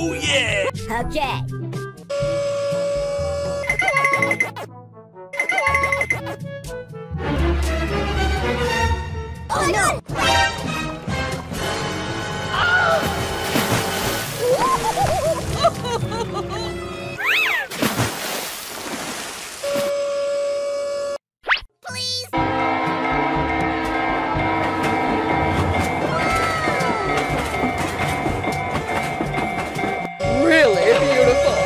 Oh yeah! Okay. Oh no! Please! Really beautiful.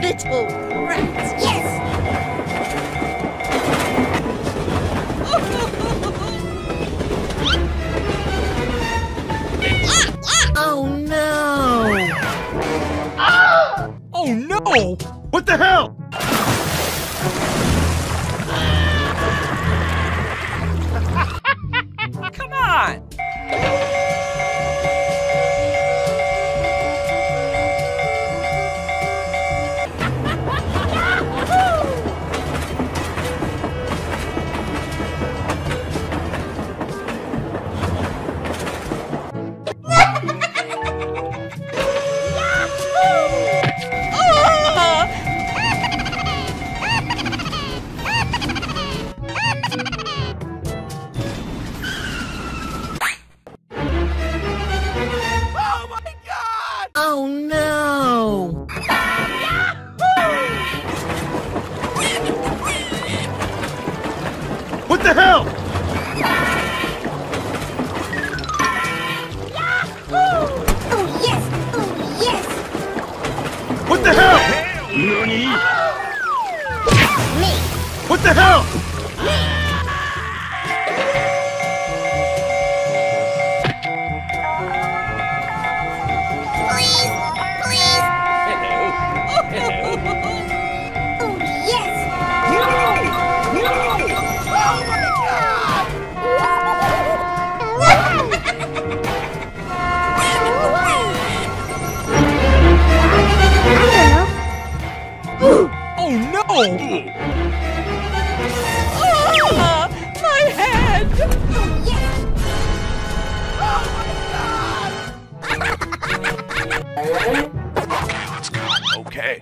Little rats. Yes! Oh no! Oh no! What the hell? Come on! Oh no! What the hell? Oh yes! Oh yes! What the hell? Nani? Me! What the hell? Please! Please! Hello. Hello. Oh yes! No! No! Oh my God! Oh no! Ah, my head! Oh yes! Okay.